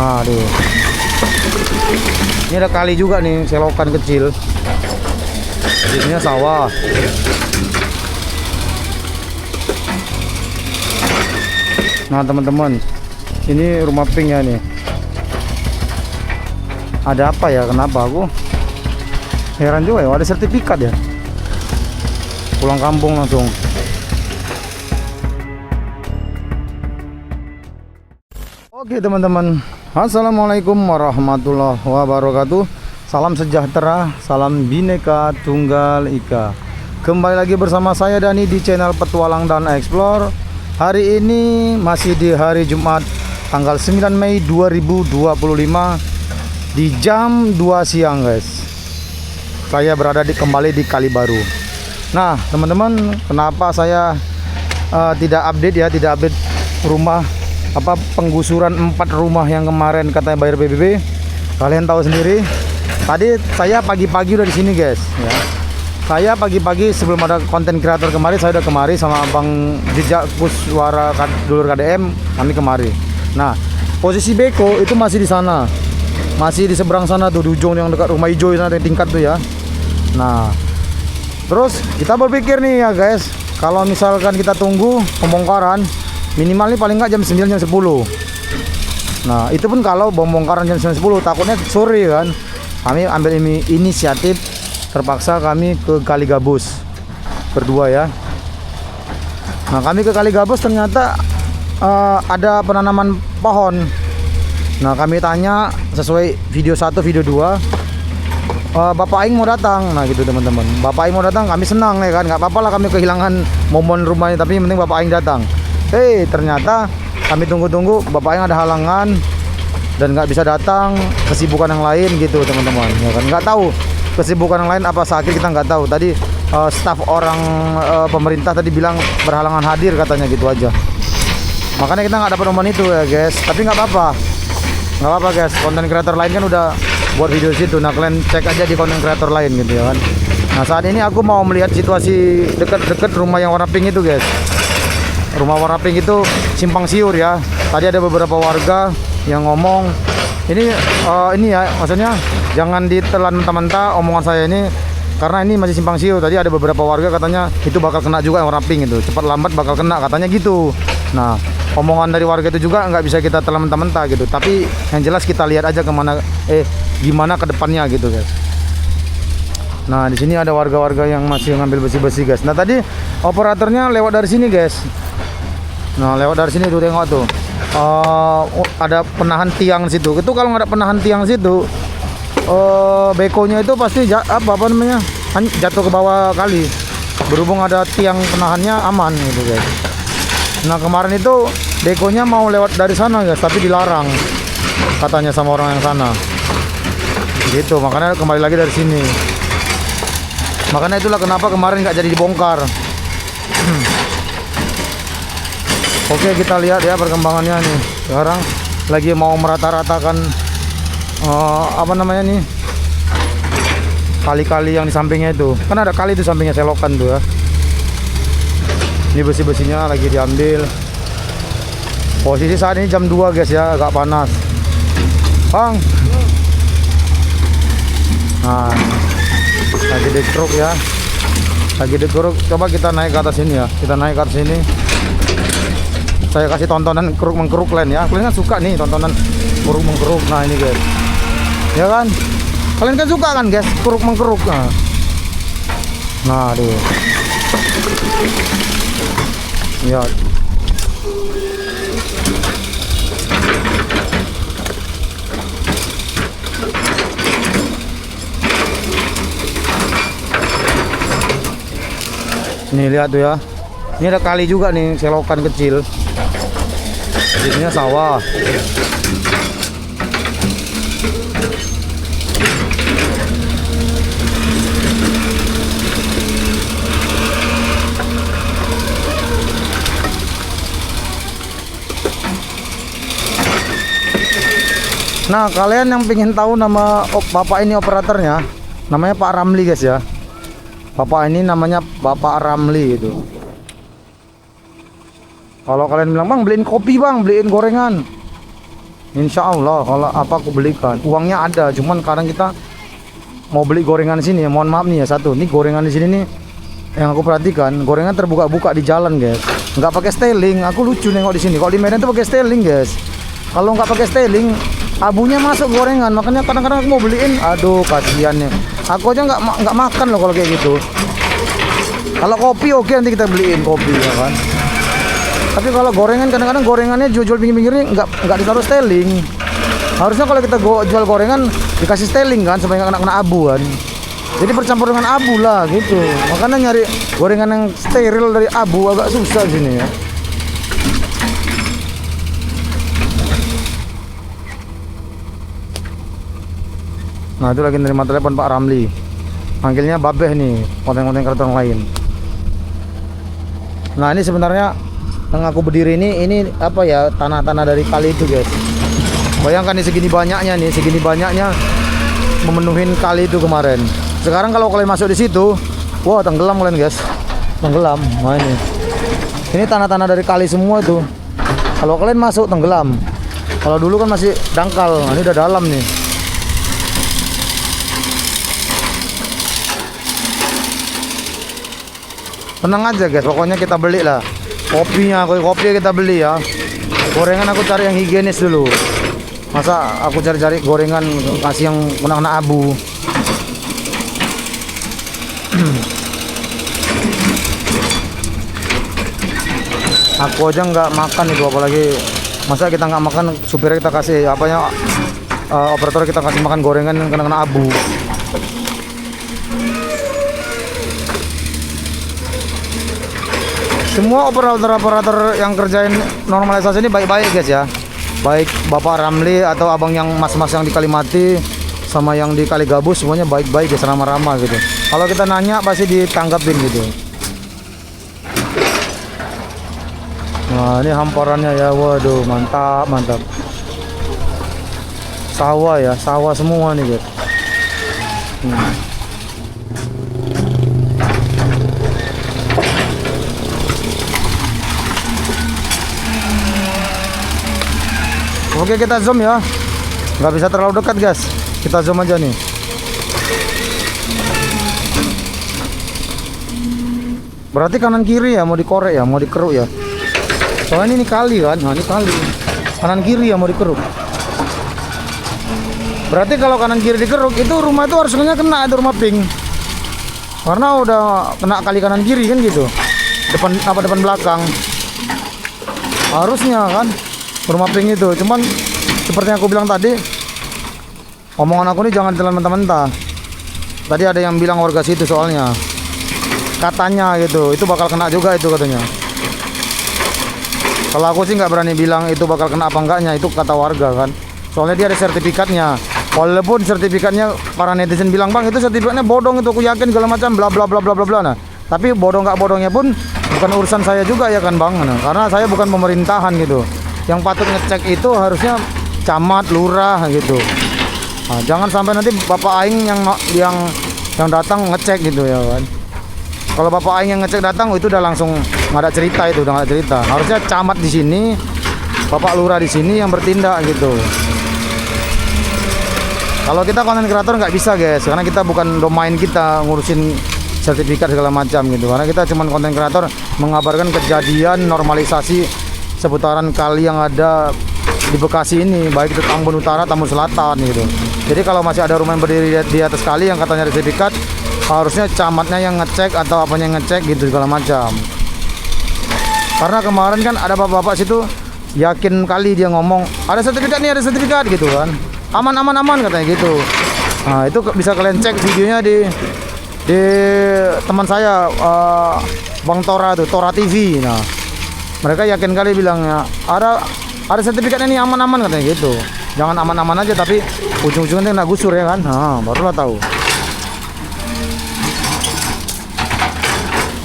Nah, aduh. Ini ada kali juga nih, selokan kecil. Ini sawah. Nah, teman-teman, ini rumah pink ya nih. Ada apa ya? Kenapa aku heran juga ya? Ada sertifikat ya. Pulang kampung langsung. Oke teman-teman, assalamualaikum warahmatullahi wabarakatuh. Salam sejahtera, salam Bhinneka Tunggal Ika. Kembali lagi bersama saya Dani di channel Petualang dan Explore. Hari ini masih di hari Jumat tanggal 9 Mei 2025 di jam 2 siang guys. Saya berada kembali di Kalibaru. Nah teman-teman, kenapa saya tidak update rumah penggusuran 4 rumah yang kemarin katanya bayar PBB. Kalian tahu sendiri. Tadi saya pagi-pagi udah di sini guys ya. Saya pagi-pagi sebelum ada konten kreator kemarin, saya udah kemari sama Abang Jejak Kuswara Dulur KDM, kami kemari. Nah, posisi beko itu masih di sana. Masih di seberang sana tuh, di ujung yang dekat rumah hijau sana, yang tingkat tuh ya. Nah, terus kita berpikir nih ya guys, kalau misalkan kita tunggu pembongkaran minimal nih paling nggak jam 9 jam 10. Nah itu pun kalau pembongkaran jam 9 10, takutnya sore kan. Kami ambil inisiatif, terpaksa kami ke Kaligabus berdua ya. Nah kami ke Kaligabus ternyata ada penanaman pohon. Nah kami tanya sesuai video 1 video 2, Bapak Aing mau datang. Nah gitu teman-teman, Bapak Aing mau datang, kami senang ya kan. Nggak apa-apa lah kami kehilangan momen rumahnya, tapi yang penting Bapak Aing datang. Ternyata kami tunggu-tunggu, Bapak yang ada halangan dan nggak bisa datang, kesibukan yang lain gitu teman-teman ya kan. Nggak tahu kesibukan yang lain, apa sakit kita nggak tahu. Tadi staf orang pemerintah tadi bilang berhalangan hadir katanya, gitu aja. Makanya kita nggak dapat momen itu ya guys. Tapi nggak apa-apa guys, konten kreator lain kan udah buat video situ. Nah kalian cek aja di konten kreator lain gitu ya kan. Nah saat ini aku mau melihat situasi dekat-dekat rumah yang warna pink itu guys. Rumah warna pink itu simpang siur ya. Tadi ada beberapa warga yang ngomong ini ya, maksudnya jangan ditelan mentah-mentah omongan saya ini, karena ini masih simpang siur. Tadi ada beberapa warga katanya itu bakal kena juga yang warna pink itu, cepat lambat bakal kena katanya gitu. Nah omongan dari warga itu juga nggak bisa kita telan mentah-mentah gitu, tapi yang jelas kita lihat aja gimana ke depannya gitu guys. Nah di sini ada warga-warga yang masih ngambil besi-besi guys. Nah tadi operatornya lewat dari sini guys. Nah lewat dari sini tuh, tengok tuh, ada penahan tiang situ. Itu kalau nggak ada penahan tiang situ, bekonya itu pasti jatuh ke bawah kali. Berhubung ada tiang penahannya aman gitu guys. Nah kemarin itu bekonya mau lewat dari sana guys, tapi dilarang katanya sama orang yang sana. Gitu, makanya kembali lagi dari sini. Makanya itulah kenapa kemarin nggak jadi dibongkar. Oke, kita lihat ya perkembangannya nih. Sekarang lagi mau merata-ratakan nih, kali-kali yang di sampingnya itu. Kan ada kali di sampingnya selokan tuh ya. Ini besi-besinya lagi diambil. Posisi saat ini jam 2 guys ya, agak panas. Bang. Nah, lagi dekruk ya. Lagi dekruk. Coba kita naik ke atas ini ya. Kita naik ke atas ini. Saya kasih tontonan keruk mengkeruk kalian ya. Kalian kan suka nih tontonan keruk mengkeruk. Nah ini guys, ya kan, kalian kan suka kan guys keruk mengkeruk. Nah aduh ya. Nih lihat tuh ya, ini ada kali juga nih, selokan kecil. Ini sawah. Nah kalian yang pengen tahu nama bapak ini operatornya, namanya Pak Ramli guys ya. Bapak ini namanya Bapak Ramli itu. Kalau kalian bilang, bang beliin kopi bang, beliin gorengan, Insya Allah kalau apa aku belikan. Uangnya ada, cuman kadang kita mau beli gorengan di sini ya. Mohon maaf nih ya, satu, ini gorengan di sini nih yang aku perhatikan, gorengan terbuka-buka di jalan guys. Nggak pakai styling. Aku lucu nengok di sini. Kalau di Medan tuh pakai styling guys. Kalau nggak pakai styling, abunya masuk gorengan. Makanya kadang-kadang aku mau beliin, aduh kasihannya. Aku aja nggak makan loh kalau kayak gitu. Kalau kopi oke, nanti kita beliin kopi ya kan. Tapi kalau gorengan, kadang-kadang gorengannya jual pinggir-pinggirnya nggak ditaruh styling. Harusnya kalau kita jual gorengan dikasih styling kan, supaya nggak kena abu kan. Jadi bercampur dengan abu lah gitu. Makanya nyari gorengan yang steril dari abu agak susah sini ya. Nah itu lagi nerima telepon Pak Ramli. Panggilnya Babeh nih, konten-konten kreator lain. Nah ini sebenarnya yang aku berdiri ini apa ya, tanah-tanah dari kali itu guys. Bayangkan nih segini banyaknya memenuhin kali itu kemarin. Sekarang kalau kalian masuk di situ, wah tenggelam kalian guys, tenggelam. Nah ini tanah-tanah dari kali semua itu. Kalau kalian masuk tenggelam. Kalau dulu kan masih dangkal, nah, ini udah dalam nih. Tenang aja guys, pokoknya kita beli lah. Kopi kita beli ya. Gorengan aku cari yang higienis dulu. Masa aku cari-cari gorengan kasih yang kena abu. Aku aja nggak makan itu, apalagi masa kita nggak makan, supirnya kita kasih apanya, operator kita kasih makan gorengan yang kena abu. Semua operator yang kerjain normalisasi ini baik-baik guys ya. Baik Bapak Ramli atau abang yang mas-mas yang di Kalimati sama yang di Kaligabus, semuanya baik-baik guys, ramah-ramah gitu. Kalau kita nanya pasti ditanggapin gitu. Nah ini hamparannya ya, waduh mantap. Sawah semua nih guys. Oke kita zoom ya, nggak bisa terlalu dekat guys, kita zoom aja nih. Berarti kanan kiri ya mau dikorek ya, mau dikeruk ya. Soalnya ini kali kan, nah ini kali. Kanan kiri ya mau dikeruk. Berarti kalau kanan kiri dikeruk itu rumah itu harusnya kena, itu rumah pink. Karena udah kena kali kanan kiri kan gitu. Depan belakang. Harusnya kan rumah pink itu. Cuman seperti yang aku bilang tadi, omongan aku ini jangan ditelan mentah-mentah. Tadi ada yang bilang warga situ, soalnya katanya gitu, itu bakal kena juga itu katanya. Kalau aku sih nggak berani bilang itu bakal kena apa enggaknya, itu kata warga kan. Soalnya dia ada sertifikatnya. Walaupun sertifikatnya para netizen bilang, "Bang, itu sertifikatnya bodong itu, aku yakin segala macam bla bla bla bla bla bla." Nah, tapi bodong nggak bodongnya pun bukan urusan saya juga ya kan, Bang. Nah, karena saya bukan pemerintahan gitu. Yang patut ngecek itu harusnya camat, lurah gitu. Nah, jangan sampai nanti Bapak Aing yang datang ngecek gitu ya kan. Kalau Bapak Aing yang ngecek datang, itu udah langsung nggak ada cerita, itu udah nggak ada cerita. Harusnya camat di sini, Bapak lurah di sini yang bertindak gitu. Kalau kita konten kreator nggak bisa guys, karena kita bukan domain kita ngurusin sertifikat segala macam gitu. Karena kita cuma konten kreator mengabarkan kejadian normalisasi seputaran kali yang ada di Bekasi ini, baik itu Tambun Utara, Tambun Selatan gitu. Jadi kalau masih ada rumah yang berdiri di atas kali yang katanya ada sertifikat, harusnya camatnya yang ngecek atau apanya yang ngecek gitu segala macam. Karena kemarin kan ada bapak-bapak situ yakin kali dia ngomong ada sertifikat nih, ada sertifikat gitu kan. Aman katanya gitu. Nah, itu bisa kalian cek videonya di teman saya Bang Tora tuh, Tora TV. Nah, mereka yakin kali bilangnya ada sertifikatnya nih, aman katanya gitu. Jangan aman-aman aja tapi ujung-ujungnya kena gusur ya kan. Nah, barulah tahu.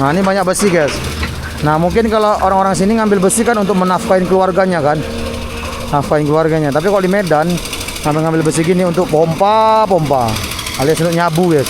Nah, ini banyak besi guys. Nah, mungkin kalau orang-orang sini ngambil besi kan untuk menafkahin keluarganya kan. Nafkahin keluarganya. Tapi kalau di Medan ngambil besi gini untuk pompa alias untuk nyabu guys.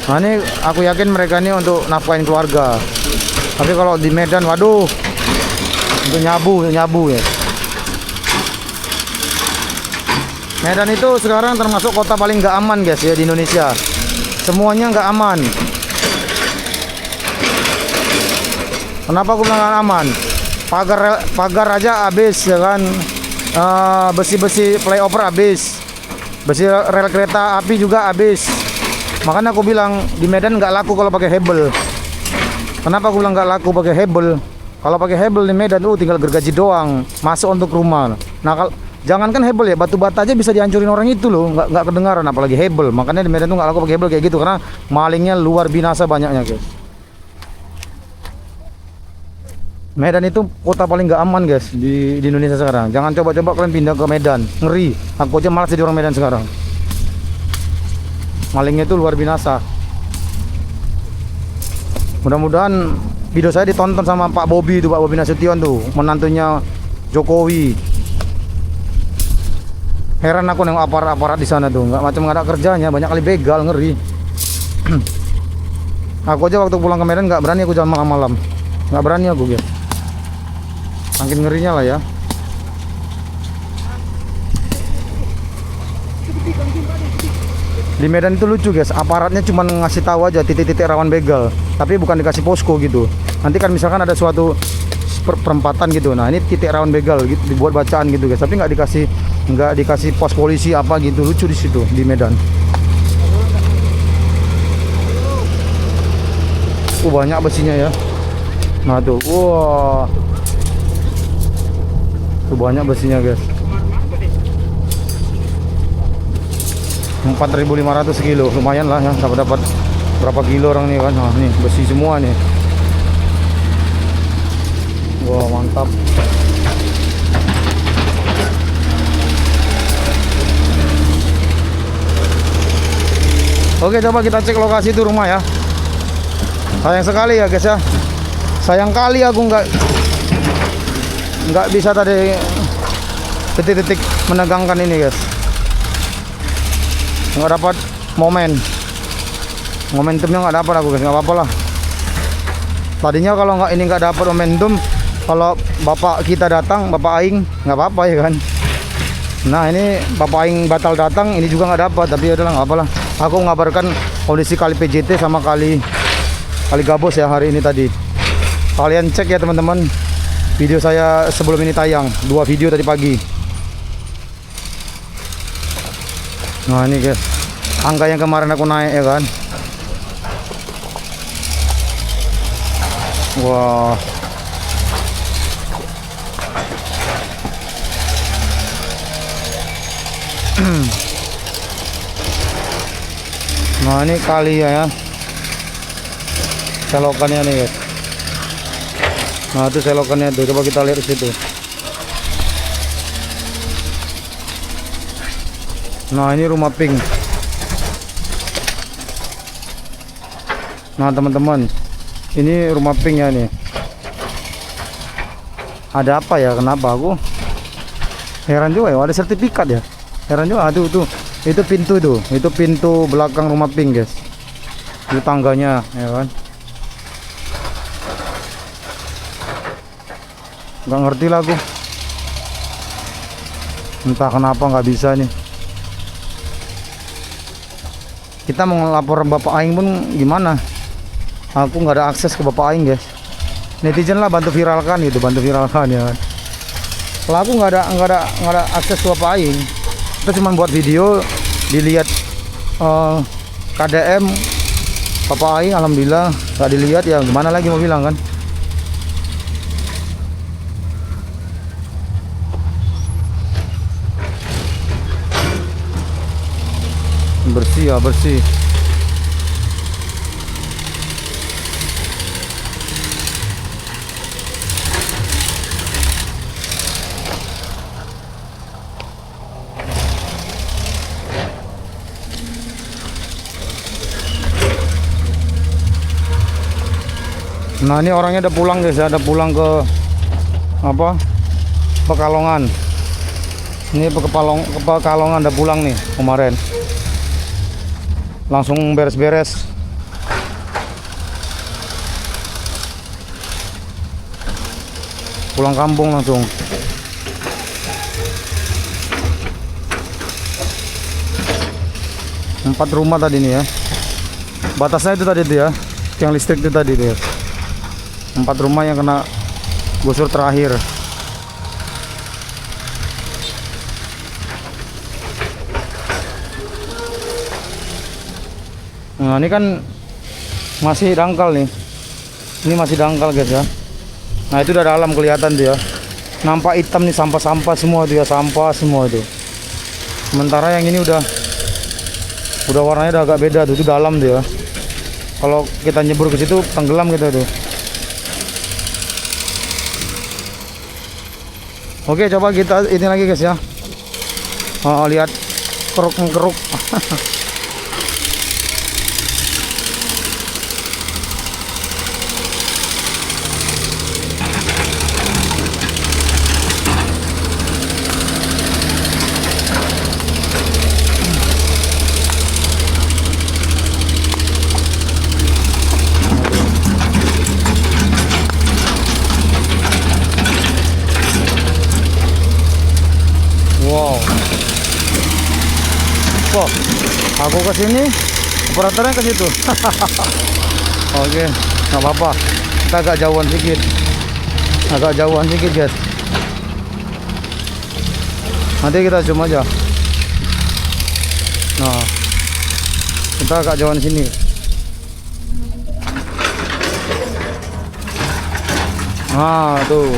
Nah, ini aku yakin mereka ini untuk nafkahin keluarga. Tapi kalau di Medan, waduh, untuk nyabu ya. Medan itu sekarang termasuk kota paling nggak aman guys ya di Indonesia. Semuanya nggak aman. Kenapa aku bilang nggak aman? Pagar aja habis ya kan. Besi-besi flyover habis. Besi rel kereta api juga habis. Makanya aku bilang di Medan nggak laku kalau pakai hebel. Kenapa aku bilang nggak laku pakai hebel? Kalau pakai hebel di Medan tuh tinggal gergaji doang, masuk untuk rumah. Nah kalau jangankan hebel ya, batu bata aja bisa dihancurin orang itu loh, nggak kedengaran apalagi hebel. Makanya di Medan tuh nggak laku pakai hebel kayak gitu karena malingnya luar binasa banyaknya guys. Medan itu kota paling nggak aman guys di Indonesia sekarang. Jangan coba-coba kalian pindah ke Medan, ngeri. Aku aja malas jadi orang Medan sekarang. Malingnya itu luar binasa. Mudah-mudahan video saya ditonton sama Pak Bobi itu, Pak Bobi Nasution tuh, menantunya Jokowi. Heran aku nengok aparat-aparat di sana tuh, nggak ada kerjanya, banyak kali begal, ngeri. Aku aja waktu pulang ke Medan nggak berani aku jalan malam-malam, nggak berani aku guys. Makin ngerinya lah ya. Di Medan itu lucu guys, aparatnya cuma ngasih tahu aja titik-titik rawan begal, tapi bukan dikasih posko gitu. Nanti kan misalkan ada suatu perempatan gitu, nah ini titik rawan begal gitu, dibuat bacaan gitu guys, tapi nggak dikasih pos polisi apa gitu. Lucu di situ di Medan. Banyak besinya ya. Nah tuh, wah, tuh banyak besinya guys. 4.500 kilo, lumayan lah ya, dapat berapa kilo orang nih kan. Nah nih besi semua nih. Wah mantap. Oke, coba kita cek lokasi itu rumah ya. Sayang sekali ya guys ya, sayang kali aku nggak bisa tadi detik-detik menegangkan ini guys. Nggak dapat momentumnya, nggak dapat aku guys. Nggak apa-apa lah, tadinya kalau nggak dapat momentum, kalau bapak kita datang, bapak Aing, nggak apa-apa ya kan. Nah ini bapak Aing batal datang, ini juga nggak dapat, tapi ya udahlah, nggak apa-lah. Aku ngabarkan kondisi kali PJT sama kali Gabos ya hari ini tadi. Kalian cek ya teman-teman, video saya sebelum ini tayang, 2 video tadi pagi. Nah ini guys, angka yang kemarin aku naik ya kan. Wah, nah ini kali ya, selokannya nih guys. Nah itu selokannya tuh, coba kita lihat di situ. Nah ini rumah pink. Nah teman-teman, ini rumah pink ya nih. Ada apa ya, kenapa aku heran juga ya, ada sertifikat ya, heran juga. Tuh itu pintu tuh, itu pintu belakang rumah pink guys. Itu tangganya ya kan. Nggak ngerti lah aku, entah kenapa nggak bisa nih. Kita mau lapor bapak Aing pun gimana, aku nggak ada akses ke bapak Aing guys. Netizen lah bantu viralkan gitu, bantu viralkan ya kan. Kalau aku nggak ada akses ke bapak Aing, kita cuma buat video, dilihat KDM bapak Aing, alhamdulillah nggak dilihat ya, gimana lagi mau bilang kan. Bersih ya, bersih. Nah ini orangnya udah pulang guys ya, ada pulang ke apa, Pekalongan. Ini ke Pekalongan udah pulang nih kemarin. Langsung beres-beres. Pulang kampung langsung. 4 rumah tadi nih ya. Batasnya itu tadi tuh ya, tiang listrik itu tadi tuh ya. 4 rumah yang kena gusur terakhir. Nah ini kan masih dangkal nih. Ini masih dangkal guys ya. Nah itu udah dalam kelihatan tuh ya. Nampak hitam nih, sampah-sampah semua tuh ya, sampah semua itu. Sementara yang ini udah warnanya udah agak beda tuh, itu dalam tuh ya. Kalau kita nyebur ke situ tenggelam gitu tuh. Oke, coba kita ini lagi guys ya. Oh, lihat keruk. Wow. Wah, aku ke sini, operatornya ke situ. Oke, nggak apa-apa. Kita agak jauhan sedikit. Guys. Nanti kita zoom aja. Nah, kita agak jauhan sini. Nah, tuh.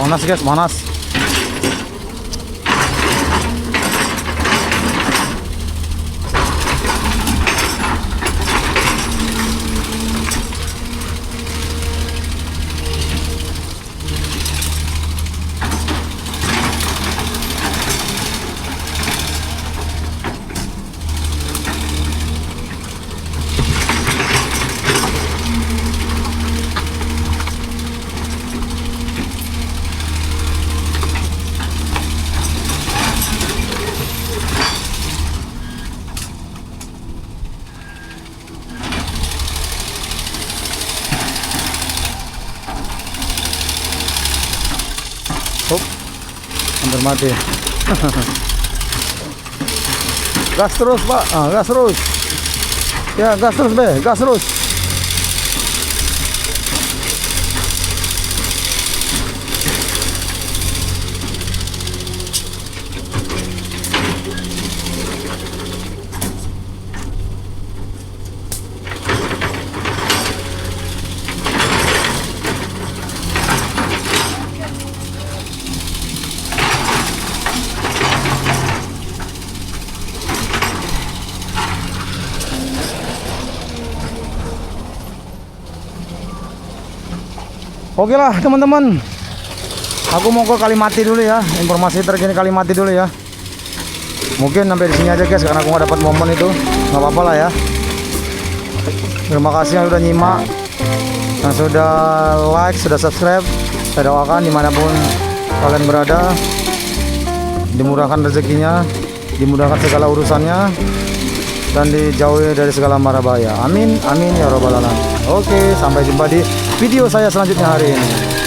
Panas guys, panas. Hampir mati. Gas terus pak, gas terus. Ya gas terus be, gas terus. Oke lah teman-teman, aku mau ke Kalimati dulu ya. Informasi terkini Kalimati dulu ya. Mungkin sampai di sini aja guys, karena aku nggak dapat momen itu. Nggak apa-apa lah ya. Terima kasih yang sudah nyimak, yang sudah like, sudah subscribe. Saya doakan dimanapun kalian berada, dimudahkan rezekinya, dimudahkan segala urusannya, dan dijauhi dari segala mara bahaya. Amin, amin ya robbal alamin. Oke, sampai jumpa di video saya selanjutnya hari ini.